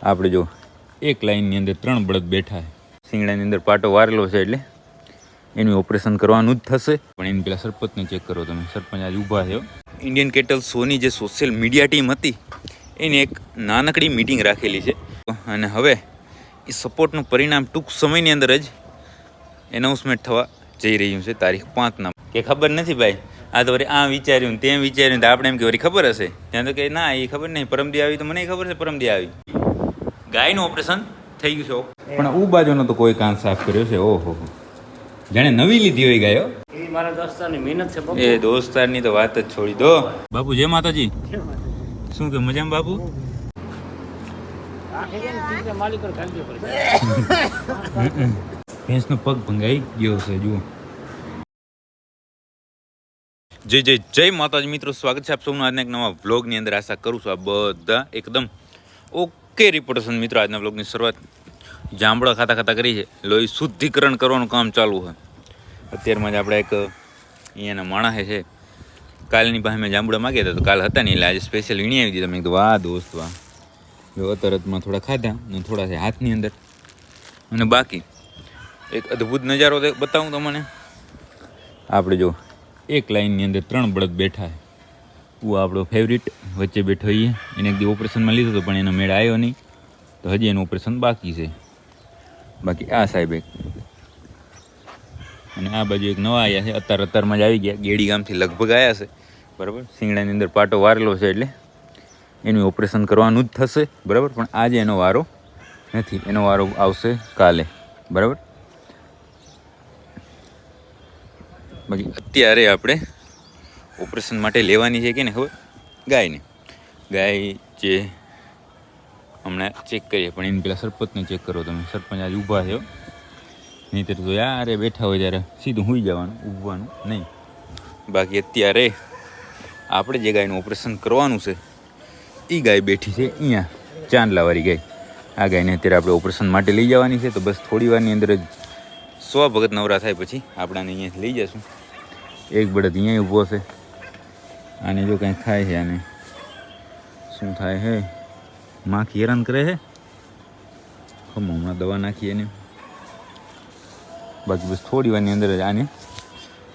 આપણે જો એક લાઈનની અંદર 3 બળદ બેઠા છે. શિંગડાની અંદર પાટો વારેલો છે એટલે એનું ઓપરેશન કરવાનું જ થશે. પણ એની પહેલાં સરપંચને ચેક કરો તમે. સરપંચ આજે ઊભા છે. ઇન્ડિયન કેટલ શોની જે સોશિયલ મીડિયા ટીમ હતી એની એક નાનકડી મિટિંગ રાખેલી છે અને હવે એ સપોર્ટનું પરિણામ ટૂંક સમયની અંદર જ એનાઉન્સમેન્ટ થવા જઈ રહ્યું છે તારીખ 5ના. કે ખબર નથી ભાઈ, આ તો વળી આ વિચાર્યું તેમ વિચાર્યું તો આપણે એમ કે વળી ખબર હશે. ત્યાં તો કે ના એ ખબર નહીં, પરમદી આવી તો મને ખબર છે પરમદી આવી. ગાયનું ઓપરેશન થઈ ગયું છે પણ ઉ બાજુનો તો કોઈ કાંસ સાફ કર્યો છે. ઓહો, જાણે નવી લીધી હોય ગાયો. એ મારા દોસ્તારની મહેનત છે બાપુ. એ દોસ્તારની તો વાત જ છોડી દો. બાપુ જય માતાજી. શું કે મજામાં બાપુ? ભેંસનો પગ ભંગાઈ ગયો છે જુઓ. જય જય જય માતાજી મિત્રો, સ્વાગત છે આપ સૌનું આજના એક નવા વ્લોગની અંદર. આશા કરું છું આ બધા એકદમ ઓકે રિપોર્ટેશન. મિત્રો આજના વ્લોગની શરૂઆત જાંબળા ખાતા ખાતા કરી છે. લોહી શુદ્ધિકરણ કરવાનું કામ ચાલુ છે અત્યારમાં જ. આપણે એક અહીંયાના માણસે છે, કાલની પાસે મેં જાંબુડા માગ્યા હતા તો કાલ હતા નહીં એટલે આજે સ્પેશિયલ વીણી આવી દીધા. મેં કીધું વાહ દોસ્ત વાહ. જો અતરતમાં થોડા ખાધા અને થોડા છે હાથની અંદર. અને બાકી એક અદ્ભુત નજારો બતાવું તમને. આપણે જો એક લાઈનની અંદર 3 બળદ બેઠા છે. હું આપણો ફેવરિટ વચ્ચે બેઠો હોઈએ. એને એક દી ઓપરેશનમાં લીધો હતો પણ એનો મેળ આવ્યો નહીં તો હજી એનું ઓપરેશન બાકી છે. બાકી આ સાહેબ એક અને આ બાજુ એક નવા આવ્યા છે. અત્યારમાં જ આવી ગયા. ગેડી ગામથી લગભગ આવ્યા છે બરાબર. શિંગડાની અંદર પાટો વારેલો છે એટલે એનું ઓપરેશન કરવાનું જ થશે બરાબર. પણ આજે એનો વારો નથી, એનો વારો આવશે કાલે બરાબર. બાકી અત્યારે આપણે ઓપરેશન માટે લેવાની છે કે ને ખબર ગાયને. ગાય જે હમણાં ચેક કરીએ પણ એની પહેલાં સરપંચને ચેક કરો તમે. સરપંચ આજે ઊભા છે. નહીંતર તો યારે બેઠા હોય ત્યારે સીધું સૂઈ જવાનું, ઊભવાનું નહીં. બાકી અત્યારે આપણે જે ગાયનું ઓપરેશન કરવાનું છે એ ગાય બેઠી છે અહીંયા, ચાંદલાવાળી ગાય. આ ગાયને અત્યારે આપણે ઓપરેશન માટે લઈ જવાની છે. તો બસ થોડી વારની અંદર જ 100 ભગત નવરા થાય પછી આપણાને અહીંયાથી લઈ જઈશું. એક બળદ અહીંયા ઊભો છે. આને જો કંઈ થાય છે, આને શું થાય છે, માખી હેરાન કરે છે. હમણાં દવા નાખીએ એને. બાકી બસ થોડી વારની અંદર જ આને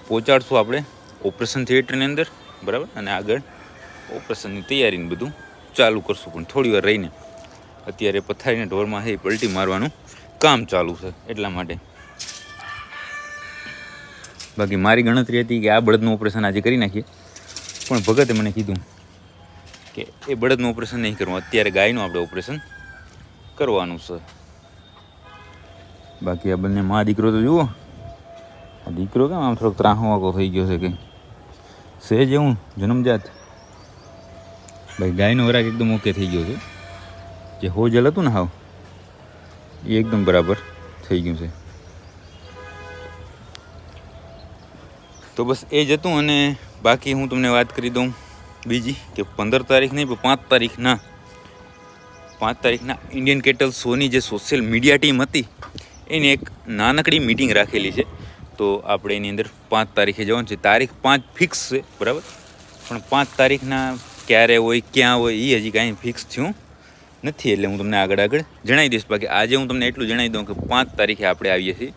પહોંચાડશું આપણે ઓપરેશન થિયેટરની અંદર બરાબર. અને આગળ ઓપરેશનની તૈયારીને બધું ચાલુ કરશું. પણ થોડી વાર રહીને અત્યારે પથારીના ઢોરમાં છે પલટી મારવાનું કામ ચાલુ છે એટલા માટે. બાકી મારી ગણતરી હતી કે આ બળદનું ઓપરેશન આજે કરી નાખીએ પણ ભગતે મને કીધું કે એ બળદનું ઓપરેશન નહીં કરવું, અત્યારે ગાયનું આપણે ઓપરેશન કરવાનું છે. બાકી આ બંને મા દીકરો તો જુઓ. આ દીકરો કેમ આમ થોડોક ત્રાહો વાંકો થઈ ગયો છે કંઈ છે જેવું જન્મજાત. ભાઈ ગાયનો વરાક એકદમ ઓકે થઈ ગયો છે. જે હોજલ હતું ને હાવ એ એકદમ બરાબર થઈ ગયું છે. તો બસ એ જ હતું. અને બાકી હું તમને વાત કરી દઉં બીજી કે 15 તારીખ નહીં પણ 5 તારીખના ઇન્ડિયન કેટલ શોની જે સોશિયલ મીડિયા ટીમ હતી એની એક નાનકડી મિટિંગ રાખેલી છે. તો આપણે એની અંદર 5 તારીખે જવાનું છે. તારીખ 5 ફિક્સ છે બરાબર. પણ 5 તારીખના ક્યારે હોય ક્યાં હોય એ હજી કાંઈ ફિક્સ થયું નથી એટલે હું તમને આગળ જણાવી દઈશ. બાકી આજે હું તમને એટલું જણાવી દઉં કે 5 તારીખે આપણે આવીએ છીએ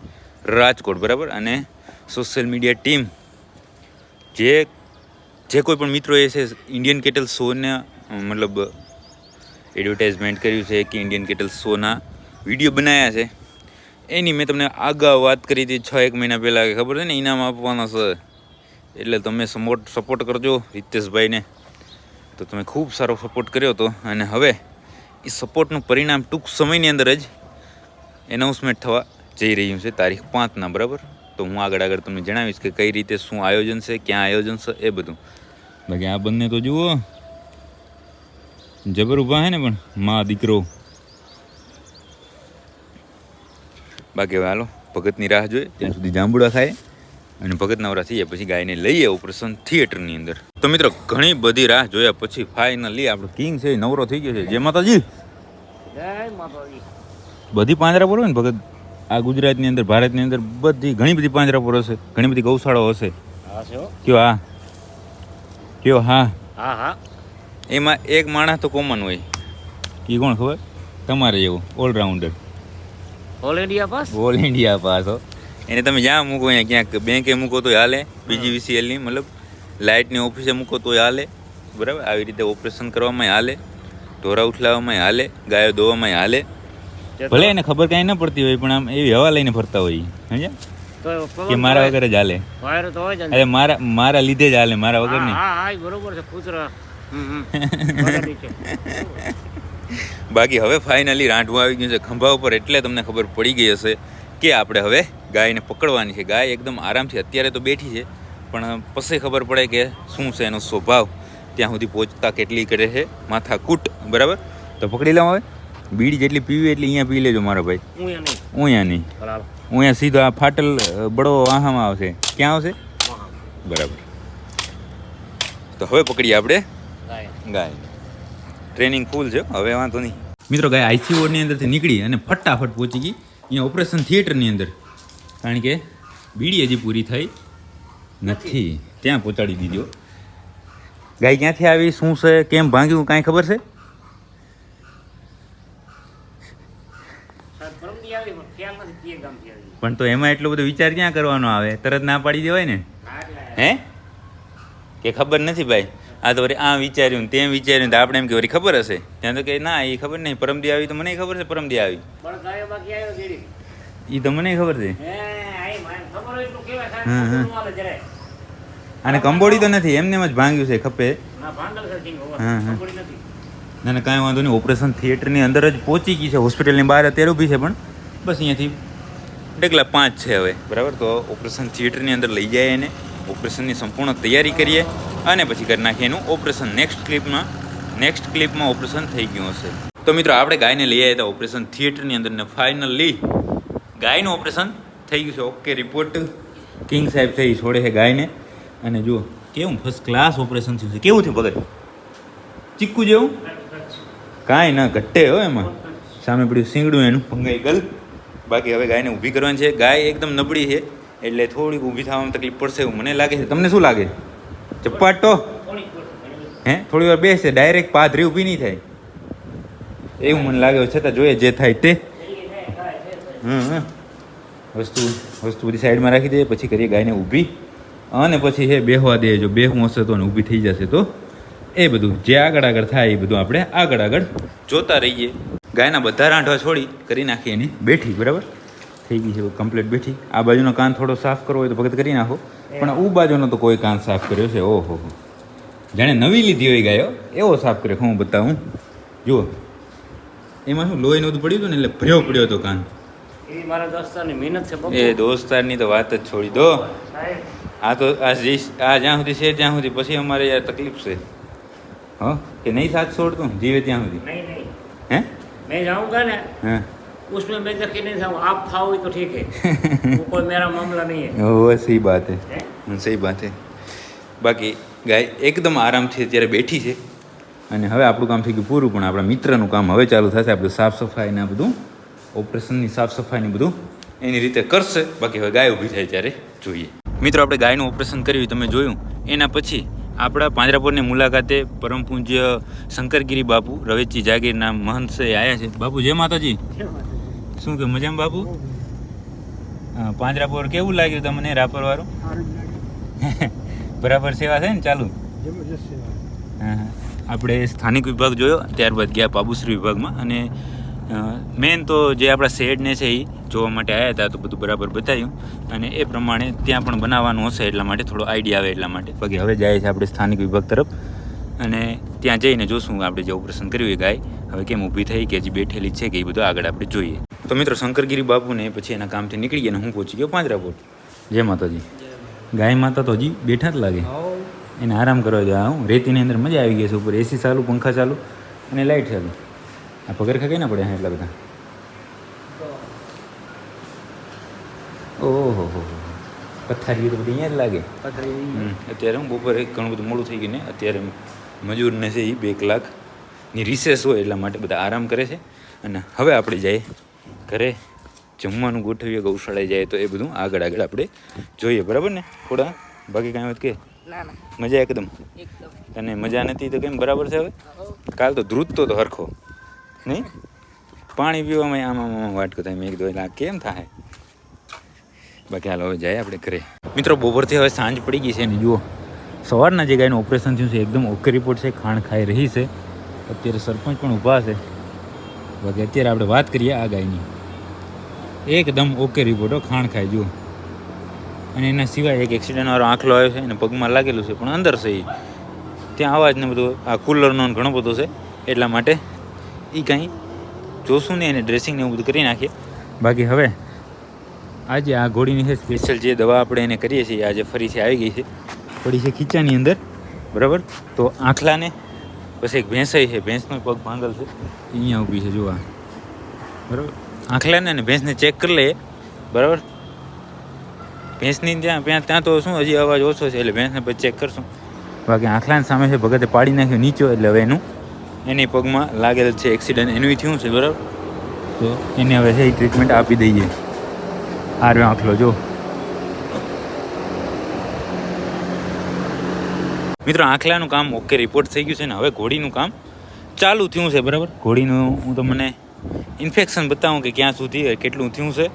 રાજકોટ બરાબર. અને સોશિયલ મીડિયા ટીમ જે કોઈ પણ મિત્રોએ છે ઇન્ડિયન કેટલ શોને મતલબ એડવર્ટાઇઝમેન્ટ કર્યું છે કે ઇન્ડિયન કેટલ શોના વિડીયો બનાવ્યા છે એની મેં તમને અગાઉ વાત કરી હતી 6-1 મહિના પહેલાં કે ખબર છે ને ઇનામ આપવાના છે. એટલે તમે સપોર્ટ કરજો હિતેશભાઈને. તો તમે ખૂબ સારો સપોર્ટ કર્યો હતો અને હવે એ સપોર્ટનું પરિણામ ટૂંક સમયની અંદર જ એનાઉન્સમેન્ટ થવા જઈ રહ્યું છે તારીખ 5ના બરાબર. તો હું આગળ તમને જણાવીશ કે કઈ રીતે શું આયોજન છે, ક્યાં આયોજન છે એ બધું. બાકી આ બંને તો જુઓ જબર ઊભા છે ને પણ મા દીકરો. બાકી હવે હાલો ભગતની રાહ જોઈએ ત્યાં સુધી જાંબુડા ખાય અને ભગત નવરા થઈ જાય પછી ગાયને લઈએ ઓપરેશન થિયેટરની અંદર. તો મિત્રો ઘણી બધી રાહ જોયા પછી ફાઇનલી આપણો કિંગ છે નવરો થઈ ગયો છે. જય માતાજી. જય માતાજી. બધી પાંજરાપોર હોય ને ભગત આ ગુજરાતની અંદર ભારતની અંદર બધી ઘણી બધી પાંજરાપોર હશે, ઘણી બધી ગૌશાળાઓ હશે. કયો હા કયો હા હા હા. એમાં એક માણસ તો કોમન હોય. એ કોણ ખબર? તમારે જેવો allrounder, all India pass. All India pass હો. એને તમે જ્યાં મૂકો અહીંયા ક્યાંક બેંકે મૂકો તોય હાલે, BGVCLની મતલબ લાઇટની ઓફિસે મૂકો તોય હાલે, બરાબર. આવી રીતે ઓપરેશન કરવામાં હાલે, ઢોરા ઉઠલાવવામાં હાલે, ગાયો દોવામાં હાલે. ભલે એને ખબર કાંઈ ન પડતી હોય પણ આમ એવી હવા લઈને ફરતા હોય સમજ્યા તો કે મારા વગર જ હાલે. વાયરો તો હોય જ ને. અરે મારા લીધે જ હાલે, મારા વગર નહીં. હા હા, બરોબર છે. કૂતરા બરાબર છે. બાકી હવે ફાઇનલી રાંઢવું આવી ગયું છે ખંભા ઉપર, એટલે તમને ખબર પડી ગઈ હશે કે આપણે હવે ગાયને પકડવાની છે. ગાય એકદમ આરામથી અત્યારે તો બેઠી છે, પણ પછી ખબર પડે કે શું છે એનો સ્વભાવ, ત્યાં સુધી પહોંચતા કેટલી કરે છે માથાકૂટ, બરાબર. તો પકડી લઉં હવે. બીડી જેટલી પીવી એટલી અહીંયા પી લેજો મારો ભાઈ. હું અહીંયા નહીં. હું અહીંયા નહીં, બરાબર. હું અહીંયા સીધો આ ફાટલ બડો આહામાં આવશે. ક્યાં આવશે? બરાબર. તો હવે પકડીએ આપણે ગાય. ટ્રેનિંગ ફૂલ છે, હવે વાંધો નહીં. મિત્રો ગાય ICUની અંદરથી નીકળી અને ફટાફટ પહોંચી ગઈ અહીંયા ઓપરેશન થિયેટરની અંદર, કારણ કે બીડી હજી પૂરી થઈ નથી. ત્યાં પહોંચાડી દીધો. ગાય ક્યાંથી આવી, શું છે, કેમ ભાંગ્યું, કાંઈ ખબર છે? પરમદી આવી પણ ખ્યાલ નથી કયા ગામથી આવી. પણ તો એમાં એટલો બધો વિચાર ક્યાં કરવાનો આવે, તરત ના પાડી દેવાય ને. હા, એટલે હે કે ખબર નથી ભાઈ, આ તો વળી આ વિચાર્યું ને તેમ વિચાર્યું તો આપણે એમ કે વળી ખબર હશે. ત્યાં તો કે ના એ ખબર નહીં, પરમદી આવી તો મને ખબર છે પરમદી આવી, પણ ગાયો બાકી આવ્યો જેડી. એ તો મને ખબર છે. હે આઈ મને ખબર હોય એટલું કેવાય હમ, સાહેબ હમ. માલે જરાય. અને કંબોડી તો નથી, એમને જ ભાંગ્યું છે ખપે. ના ભાંગલ છે કિંગ હા, ઓવર. હા. ખબર નથી. ના ના કાંઈ વાંધો નહીં. ઓપરેશન થિયેટરની અંદર જ પહોંચી ગઈ છે, હોસ્પિટલની બહાર અત્યારે ઊભી છે, પણ બસ અહીંયાથી ડગલા 5 છે હવે, બરાબર. તો ઓપરેશન થિયેટરની અંદર લઈ જાય એને, ઓપરેશનની સંપૂર્ણ તૈયારી કરીએ અને પછી કરી નાખીએ એનું ઓપરેશન. નેક્સ્ટ ક્લિપમાં ઓપરેશન થઈ ગયું હશે. તો મિત્રો આપણે ગાયને લઈ આવ્યા હતા ઓપરેશન થિયેટરની અંદર ને ફાઇનલી ગાયનું ઓપરેશન થઈ ગયું છે. ઓકે રિપોર્ટ કિંગ સાહેબ છે, એ છોડે છે ગાયને. અને જુઓ કેવું ફર્સ્ટ ક્લાસ ઓપરેશન થયું છે. કેવું થયું ભગત? ચીક્કુ જેવું? કાંઈ ના ઘટે હો એમાં. સામે પડ્યું શીંગડું એનું ભંગાઈ ગલ. બાકી હવે ગાયને ઊભી કરવાની છે. ગાય એકદમ નબળી છે એટલે થોડીક ઊભી થવામાં તકલીફ પડશે એવું મને લાગે છે. તમને શું લાગે? ચપાટો હે થોડી વાર બેસે, ડાયરેક્ટ પાથરી ઊભી નહીં થાય એવું મને લાગે. છતાં જોઈએ જે થાય તે. વસ્તુ બધી સાઈડમાં રાખી દઈએ, પછી કરીએ ગાયને ઊભી, અને પછી હે બેહવા દે. જો બેહવું હશે તો ઊભી થઈ જશે તો એ બધું જે આગળ થાય એ બધું આપણે આગળ જોતા રહીએ. ગાયના બધા રાંઠવા છોડી કરી નાખીએ એની બેઠી, બરાબર થઈ ગઈ છે કમ્પ્લીટ બેઠી. આ બાજુનો કાન થોડો સાફ કરવો હોય તો ભગત કરી નાખો, પણ ઉ બાજુનો તો કોઈ કાન સાફ કર્યો છે. ઓહો, જાણે નવી લીધી હોય ગાયો એવો સાફ કર્યો. હું બતાવું, જુઓ એમાં શું લોહી નહોતું પડ્યું હતું ને એટલે ભર્યો પડ્યો હતો કાન. એ મારા દોસ્તારની મહેનત છે બહુ. એ દોસ્તારની તો વાત જ છોડી દો. સાહેબ આ તો આ જ્યાં સુધી છે ત્યાં સુધી, પછી અમારે યાર તકલીફ છે. હ કે નહીં સાથ છોડતું જીવે ત્યાં સુધી. नहीं नहीं હે मैं जाऊंगा ना હા उसमें मैं देखी नहीं था आप खाओ तो ठीक है वो कोई मेरा मामला नहीं है वो सही बात है, हैं? સહી બાત છે. બાકી ગાય એકદમ આરામથી અત્યારે બેઠી છે અને હવે આપણું કામ થઈ ગયું પૂરું, પણ આપણા મિત્રનું કામ હવે ચાલુ થશે. આપણે સાફ સફાઈ ને આ બધું ઓપરેશનની સાફ સફાઈ ને બધું એની રીતે કરશે. બાકી હવે ગાય ઊભી થાય ત્યારે જોઈએ. મિત્રો આપણે ગાયનું ઓપરેશન કર્યું તમે જોયું. એના પછી આપણા પાંજરાપોળની મુલાકાતે પરમ પૂજ્ય શંકરગીરી બાપુ રવેચી જાગીરના મહંત છે આવ્યા છે. બાપુ જય માતાજી. શું કે મજામાં બાપુ? હા, પાંજરાપોળ કેવું લાગ્યું તમને રાપરવાળું? બરાબર સેવા છે ને ચાલુ? હા હા. આપણે સ્થાનિક વિભાગ જોયો, ત્યારબાદ ગયા બાબુશ્રી વિભાગમાં, અને મેન તો જે આપણા શેડને છે એ જોવા માટે આવ્યા હતા. તો બધું બરાબર બતાવ્યું અને એ પ્રમાણે ત્યાં પણ બનાવવાનું હશે એટલા માટે થોડો આઈડિયા આવે એટલા માટે. બાકી હવે જાય છે આપણે સ્થાનિક વિભાગ તરફ અને ત્યાં જઈને જોશું આપણે જે ઓપરેશન કર્યું એ ગાય હવે કેમ ઊભી થઈ કે હજી બેઠેલી છે કે એ બધું આગળ આપણે જોઈએ. તો મિત્રો શંકરગીરી બાપુને પછી એના કામથી નીકળી ગયા અને હું પહોંચી ગયો પાંજરાપોળ. જય માતાજી. ગાય માતા તો હજી બેઠા જ લાગે, એને આરામ કરવા જાય. હું રેતીની અંદર મજા આવી ગઈ છે. ઉપર એસી ચાલુ, પંખા ચાલુ અને લાઇટ ચાલુ. આ પગરખા કઈ ના પડે હા એટલા બધા. ઓહો હો, પથારીઓ તો બધી અહીંયા જ લાગે. અત્યારે હું બપોરે ઘણું બધું મોડું થઈ ગયું ને, અત્યારે મજૂરને છે એ 2 કલાકની રિસેસ હોય એટલા માટે બધા આરામ કરે છે. અને હવે આપણે જઈએ ઘરે, જમવાનું ગોઠવીએ, ગૌશાળાએ જાય તો એ બધું આગળ આપણે જોઈએ, બરાબર ને? થોડા બાકી કાંઈ વાત કે મજા એકદમ? અને મજા નથી તો કેમ બરાબર છે? હવે કાલ તો ધ્રુજતો તો હરખો નહીં? પાણી પીવામાં આમાં વાટકો થાય. મેં કીધું એટલે આ કેમ થાય. બાકી હાલ હવે જાય આપણે ઘરે. મિત્રો બપોરથી હવે સાંજ પડી ગઈ છે ને જુઓ સવારના જે ગાયનું ઓપરેશન થયું છે એકદમ ઓકે રિપોર્ટ છે. ખાણ ખાઈ રહી છે. અત્યારે સરપંચ પણ ઊભા છે. બાકી અત્યારે આપણે વાત કરીએ આ ગાયની. એકદમ ઓકે રિપોર્ટો ખાણ ખાઈ જુઓ. અને એના સિવાય એક એક્સિડન્ટવાળો આંખલો આવ્યો છે એને પગમાં લાગેલું છે પણ અંદર છે એ ત્યાં અવાજ ને બધું આ કુલરનો ઘણો બધો છે એટલા માટે એ કાંઈ જોશું નહીં એને ડ્રેસિંગ ને એવું બધું કરી નાખીએ. બાકી હવે આજે આ ઘોડીની છે સ્પેશિયલ જે દવા આપણે એને કરીએ છીએ આજે ફરીથી આવી ગઈ છે પડી છે ખીચાની અંદર બરાબર. તો આંખલાને પછી એક ભેંસાઈ છે ભેંસનો પગ ભાંગલ છે અહીંયા ઊભી છે જોવા બરાબર. આંખલાને અને ભેંસને ચેક કરી લઈએ બરાબર. ભેંસની ત્યાં તો શું હજી અવાજ ઓછો છે એટલે ભેંસને પછી ચેક કરશું. બાકી આંખલાની સામે છે ભગતે પાડી નાખ્યો નીચો એટલે હવે એની પગમાં લાગેલ છે એક્સિડન્ટ એનું થયું છે બરાબર. તો એને હવે છે એ ટ્રીટમેન્ટ આપી દઈએ. આ રહ્યો આંખલો જો મિત્રો. આંખલાનું કામ ઓકે રિપોર્ટ થઈ ગયું છે ને હવે ઘોડીનું કામ ચાલુ થયું છે બરાબર. ઘોડીનું હું તમને ઇન્ફેક્શન બતાવું કે ક્યાં સુધી કેટલું થયું છે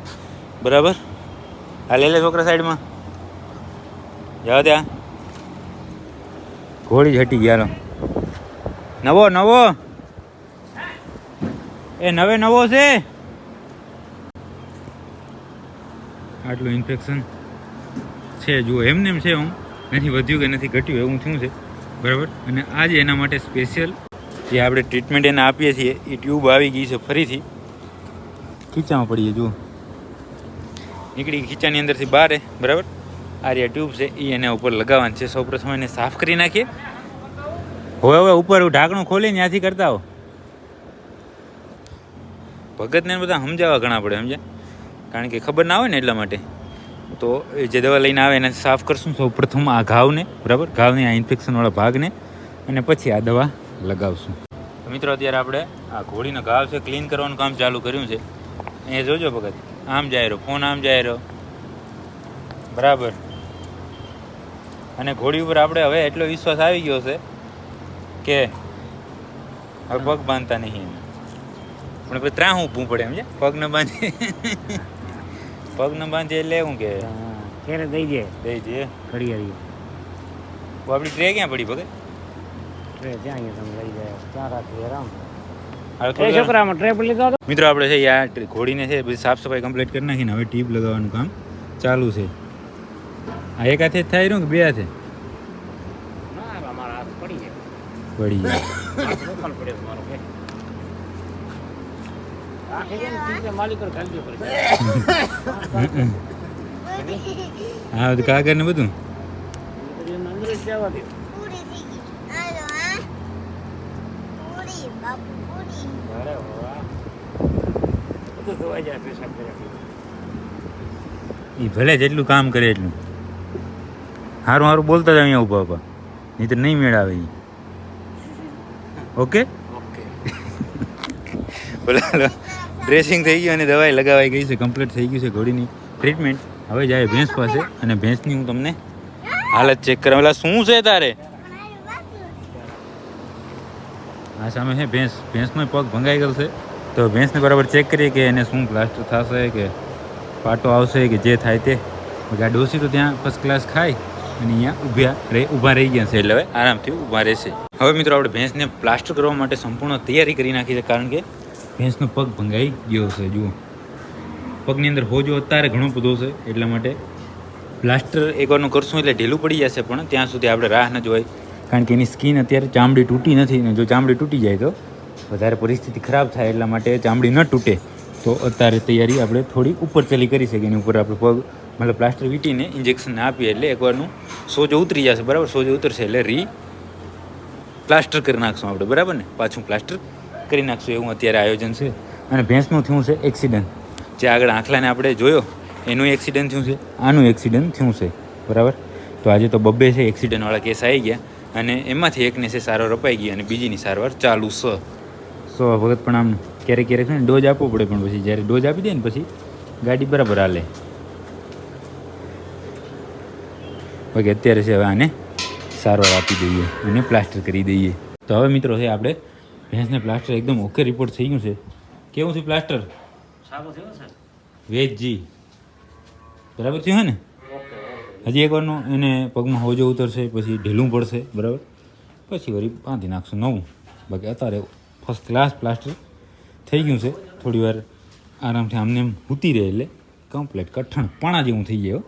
બરાબર. આ લે છોકરા સાઈડમાં જાઓ ત્યાં ઘોડી જ હટી ગયા. નવો એ નવો છે. આટલું ઇન્ફેક્શન છે જુઓ એમને એમ છે. હું નથી વધ્યું કે નથી ઘટ્યું એવું થયું છે બરાબર. અને આજે એના માટે સ્પેશિયલ જે આપણે ટ્રીટમેન્ટ એને આપીએ છીએ એ ટ્યુબ આવી ગઈ છે ફરીથી ખીચામાં પડીએ જુઓ નીકળી ખીચાની અંદરથી બહાર બરાબર. આ રહ્યા ટ્યુબ છે એ એને ઉપર લગાવવાની છે. સૌપ્રથમ એને સાફ કરી નાખીએ. હવે ઉપર ઢાંકણું ખોલીને ત્યાંથી કરતા હો. ભગતને બધા સમજાવવા ઘણા પડે સમજ્યા કારણ કે ખબર ના હોય ને એટલા માટે. તો એ જે દવા લઈને આવે એને સાફ કરશું સૌ પ્રથમ આ ઘાવને બરાબર. ઘાવને આ ઇન્ફેક્શનવાળા ભાગને અને પછી આ દવા લગાવશું. મિત્રો અત્યારે આપણે આ ઘોડીનો ઘાવ છે ક્લીન કરવાનું કામ ચાલુ કર્યું છે. અહીંયા જોજો ભગત આમ જાય રહ્યો ફોન આમ જાય રહ્યો બરાબર. અને ઘોડી ઉપર આપણે હવે એટલો વિશ્વાસ આવી ગયો છે કે હવે પગ બાંધતા નહીં એને પણ પછી ત્રાહ ઊભું પડે એમ છે. પગ ન બાંધીએ એટલે એવું કે ક્યારે દઈ દે ઘડિયાળી. આપણી ટ્રે ક્યાં પડી ભગત? ત્યાં તમે લઈ જાય ત્યાં રાખી આરામ. મિત્રો આપણે છે આ ઘોડીને છે બધી સાફ સફાઈ કમ્પ્લીટ કરી નાખીને હવે ટીપ લગાવવાનું કામ ચાલુ છે. આ એક હાથે જ થાય રહ્યું કે બે હાથે પડી જાય? હા બધું કાગળ ને બધું એ ભલે જેટલું કામ કરે એટલું સારું બોલતા જ અહીંયા ઊભા નહીં તો નહીં મેળ આવે. ઓકે બોલા ડ્રેસિંગ થઈ ગયું અને દવાઈ લગાવાઈ ગઈ છે. કમ્પ્લીટ થઈ ગયું છે ઘોડીની ટ્રીટમેન્ટ. હવે જાય ભેંસ પાસે અને ભેંસની હું તમને હાલત ચેક કરાવેલા. શું છે તારે? આ સામે છે ભેંસનો પગ ભંગાઈ ગયો છે. તો ભેંસને બરાબર ચેક કરીએ કે એને શું પ્લાસ્ટર થશે કે પાટો આવશે કે જે થાય તે. આ ડોસી તો ત્યાં ફર્સ્ટ ક્લાસ ખાય અને અહીંયા ઊભા રહી ગયા છે એટલે હવે આરામથી ઊભા રહેશે. હવે મિત્રો આપણે ભેંસને પ્લાસ્ટર કરવા માટે સંપૂર્ણ તૈયારી કરી નાખી છે કારણ કે ભેંસનો પગ ભંગાઈ ગયો છે. જુઓ પગની અંદર હોજો અત્યારે ઘણો બધો છે એટલા માટે પ્લાસ્ટર એકવારનું કરશું એટલે ઢીલું પડી જશે પણ ત્યાં સુધી આપણે રાહ ન જોઈ કારણ કે એની સ્કિન અત્યારે ચામડી તૂટી નથી ને જો ચામડી તૂટી જાય તો વધારે પરિસ્થિતિ ખરાબ થાય એટલા માટે ચામડી ન તૂટે તો અત્યારે તૈયારી આપણે થોડી ઉપર ચલી કરી શકીએ. એની ઉપર આપણે પગ મતલબ પ્લાસ્ટર વીટીને ઇન્જેક્શન આપીએ એટલે એકવારનું સોજો ઉતરી જશે બરાબર. સોજો ઉતરશે એટલે પ્લાસ્ટર કરી નાખશું આપણે બરાબર ને. પાછું પ્લાસ્ટર કરી નાખશું એવું અત્યારે આયોજન છે. અને ભેંસનું થયું છે એક્સિડન્ટ. જે આગળ આંખલાને આપણે જોયો એનું એક્સિડન્ટ થયું છે આનું એક્સિડન્ટ થયું છે બરાબર. તો આજે તો બબ્બે છે એક્સિડન્ટવાળા કેસ આવી ગયા અને એમાંથી એકને છે સારવાર અપાઈ ગઈ અને બીજીની સારવાર ચાલુ છે. ભગત પણ આમ ક્યારેક છે ને ડોઝ આપવો પડે પણ પછી જ્યારે ડોઝ આપી દે ને પછી ગાડી બરાબર હાલે. બાકી અત્યારે છે હવે આને સારવાર આપી દઈએ અને પ્લાસ્ટર કરી દઈએ. તો હવે મિત્રો છે આપણે ભેંસને પ્લાસ્ટર એકદમ ઓકે રિપોર્ટ થઈ ગયું છે કેવું થયું પ્લાસ્ટર? સારું થયું સર. વેજ જી બરાબર થયું હે ને? Okay okay. હજી એકવારનું એને પગમાં હોજો ઉતરશે, પછી ઢીલું પડશે, બરાબર, પછી વળી બાંધી નાખશું નવું. બાકી અત્યારે ફર્સ્ટ ક્લાસ પ્લાસ્ટર થઈ ગયું છે. થોડી વાર આરામથી આમને એમ ઉતી રહે એટલે કમ્પ્લેટ કઠણ પાણા જેવું થઈ જાય.